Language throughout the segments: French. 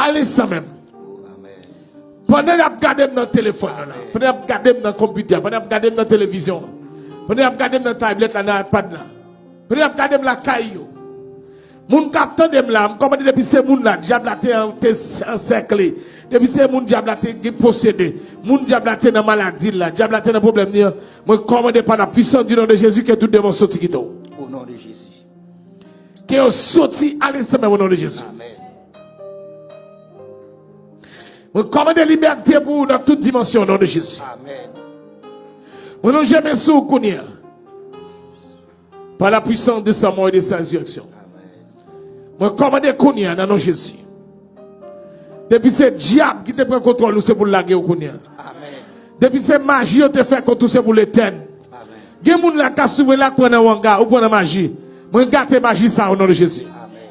à l'instant même. Pendant que vous regardez dans le téléphone, pendant que vous regardez dans le computer, pendant que vous regardez dans la télévision, pendant que vous regardez dans la tablette, dans l'iPad, pendant que vous regardez dans la caille, moun capteur de là, comme depuis ces moun là, diable là encerclé, depuis ces moun diable là possédé, moun diable là dans maladie là, diable là dans problème là, moi commandé par la puissance du nom de Jésus que tout démon sorti qui au nom de Jésus. Que sorti à l'instant même au nom de Jésus. Amen. Moi commande liberté pour vous dans toute dimension au nom de Jésus. Amen. Moi non jamais sous kounia. Par la puissance de sa mort et de sa résurrection. Moi commande kounia dans le nom de Jésus. Depuis ce diable qui te prend contrôle, c'est pour laguer au kounia. Amen. Depuis ce magie qui te fait contre, c'est pour l'éternel. Gen moun la ka souve la prendre wanga ou prendre magie. Moi gâte magie ça au nom de Jésus. Amen.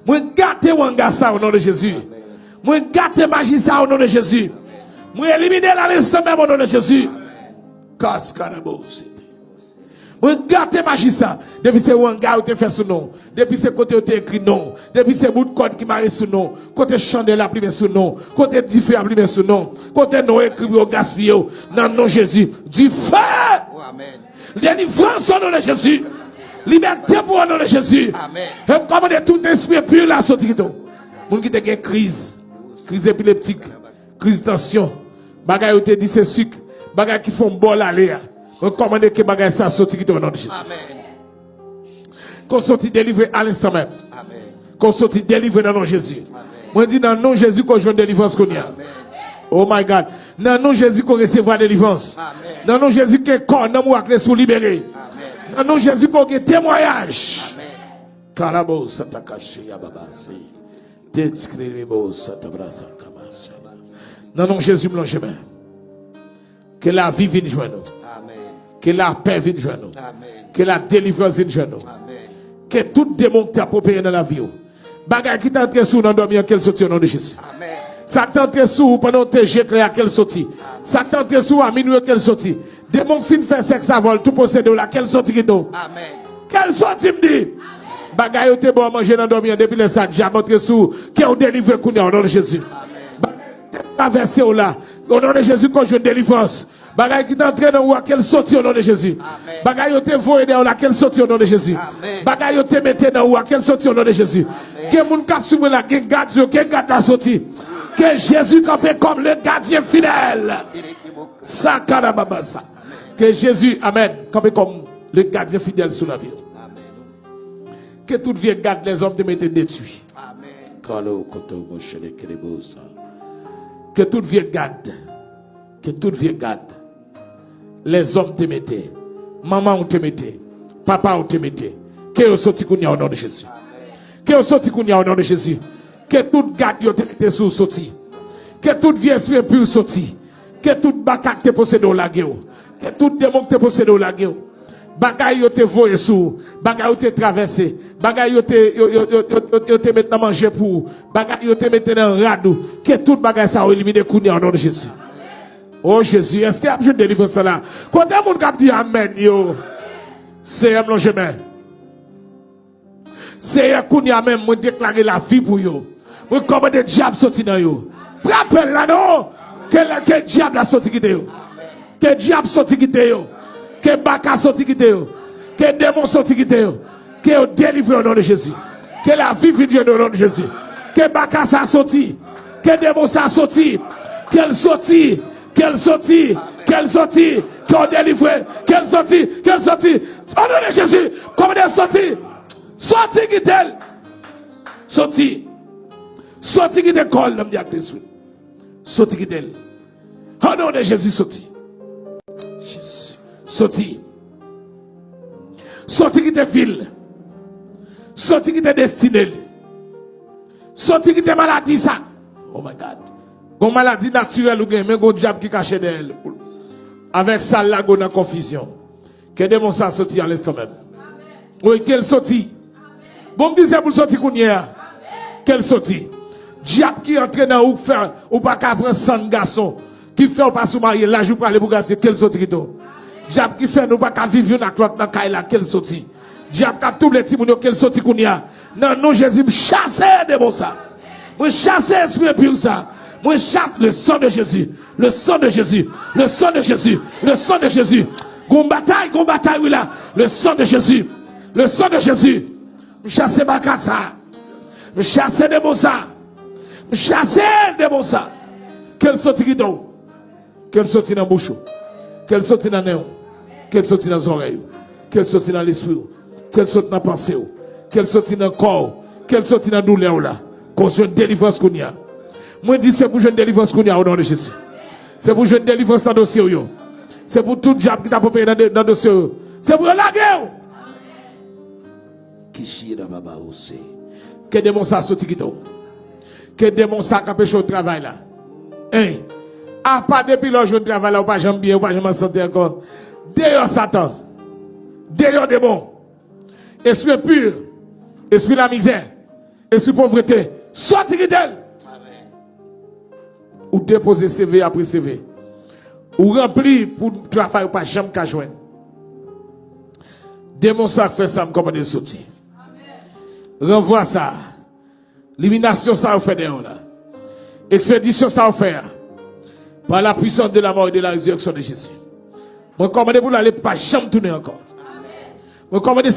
Moi gâte wanga ça au nom de Jésus. Moi gâte magie ça au nom de Jésus. Moi éliminer la l'instant même au nom de Jésus. Cascarabo. Moi gâte magie ça. Depuis c'est wanga ou te fait sous nom. Depuis c'est côté où te écrit non. Depuis c'est bout de code qui marre sous nom. Côté chandelle a privé sous nom. Côté du feu a privé sous nom. Côté non écrit au gaspillé dans le nom de Jésus. Du feu. Amen. Délivrance au nom de Jésus. Liberté pour le nom de Jésus. Amen. Et comme de tout esprit pur la sortie de moun qui te gen crise épileptique, crise tension, bagay ou te dit c'est sucre, bagay qui font bol aller. On commande que bagay ça sorti au nom de Jésus. Amen. Qu'on sorti délivré à l'instant même. Amen. Qu'on sorti délivré dans le nom de Jésus. Amen. Moi dis dans le nom de Jésus qu'on joue délivrance qu'on y a. Oh my God. Dans le nom de Jésus qu'on recevra délivrance. Amen. Dans le nom de Jésus que corps non ou les sous libérés. Dans le nom de Jésus qu'on a témoignage. Amen. Karabo satakashi yababasi. Tetskrirebo satabrasa kamasha. Dans le nom de Jésus blanche main. Que la vie vienne joindre nous. Amen. Que la paix vienne joindre nous. Amen. Que la délivrance vienne joindre nous. Amen. Que tout démon qui t'a approprié dans la vie. Bagay qui t'entre sous dans dormir qu'elle sortit au nom de Jésus. Amen. Ça t'entre sous pendant que tu jeté à quelle sortie. Ça t'entre sous à minuit qu'elle sortie. Démon qui fait sexe à vol tout possédé là quelle sortie qui do. Amen. Quelle sortie me dit. Bagay ou te bon manger dans dormir depuis les sacs j'ai montré sous qui ont délivré au nom de Jésus. Amen. Traversé là au nom de Jésus qu'on joue délivrance. Bagay qui t'entraîne dans ou à quelle sortie au nom de Jésus. Bagay ou te voye dans laquelle sortie au nom de Jésus. Bagay ou te mette dans ou à quelle sortie au nom de Jésus. Que moun k'ap soume la que garde la sortie. Que Jésus campé comme le gardien fidèle. Sakarababasa. Que Jésus, amen, campé comme le gardien fidèle sous la vie. Que toute vie garde les hommes te mettent détruits. Que toute vie garde. Que toute vie garde. Les hommes te mettent. Maman te mettent. Papa te mettent. Que vous sorti au nom de Jésus. Que vous sorti au nom de Jésus. Que toute garde te mette sous sorti. Que toute vie esprit pur sorti. Que toute bakak te possède au lagueo. Que tout démon te possède au lagueo. Bagay yo te voye sous, bagay yo te traversé, bagay yo te mette à manger pour, bagay yo te mette dans radou, que tout bagay ça a éliminé kounia au nom de Jésus. Oh Jésus, est-ce qu'il y a besoin de délivrer cela? Quand on cap dit amen yo, c'est un long chemin. C'est un kounia même, moi déclarer la vie pour yo. Moi comment des diables sorti dans yo. Rappelle là non, que diable a sorti qui yo. Que diable sorti qui yo. Que baka sorti qui yo. Que démon sorti qui yo. Que délivre au nom de Jésus. Que la vie vienne au nom de Jésus. Que baka ça sorti. Que démon ça sorti. Qu'elle sorti. Qu'elle sorti. Qu'elle sorti. Qu'elle délivre. Qu'elle sorti. Qu'elle sorti. Au nom de Jésus. Comme elle sorti. Sorti qui t'elle. Sorti. Sorti qui t'elle colle. L'homme dit sorti qui t'elle. Au nom de Jésus sorti. Jésus. Sorti. Sorti qui te ville. Sorti qui te destiné. Sorti qui te maladie ça. Oh my God. Une maladie naturelle ou bien mais un diable qui cache d'elle. Avec ça là go dans confusion. Que démon ça sorti à l'instant même. Oui, quelle sortie. Bon me disait pour sortir qu'on y a. Quelle sortie. Diable qui entraîne dans ou faire ou pas qu'à prendre 100 garçons qui fait ou pas se marier là je pour aller pour garder quelle sortie qui to. Diable qui fait nous pas qu'à vivre dans clotte dans caille là quelle sortie. Diable qui tous les petits moun quelle sortie qu'on y a. Non non Jésus chasser démon ça. Moi chasse esprit impur ça. Moi chasse le sang de Jésus. Le sang de Jésus. Le sang de Jésus. Le sang de Jésus. Gon bataille, oui là. Le sang de Jésus. Le sang de Jésus. Je chasse ma casa. Je chasse des bons ça. Je chasse des bons ça. Quel sorti qui donne. Quel sorti dans la bouche. Quel sorti dans le nez. Quel sorti dans les oreilles. Quel sorti dans l'esprit. Quel sorti dans la pensée. Quel sorti dans le corps. Quel sorti dans la douleur là. Qu'on soit une délivrance qu'on y a. Moi, je dis c'est pour jouer une délivrance qu'on y a au nom de Jésus. C'est pour jouer une délivrance dans le dossier. C'est pour tout diable qui t'a pas payé dans le dossier. C'est pour la guerre. Qui chie dans baba aussi. Que démon ça sorti qui tombe. Que démon ça qui empêche au travail là. Hein? Ah, pas depuis le jour de travail là, ou pas jamais bien, ou pas jamais santé encore. D'ailleurs, Satan. D'ailleurs, démon. Esprit pur. Esprit la misère. Esprit pauvreté. Sorti d'elle. Ou déposer CV après CV. Ou remplir pour travail ou pas jamais qu'à joindre. Démon ça fait ça, me commande sortir. Renvoie ça. L'élimination ça vous fait dehors là. Expédition ça vous fait. Par la puissance de la mort et de la résurrection de Jésus. Moi commande pour l'aller pas jamais tourner encore. Moi commande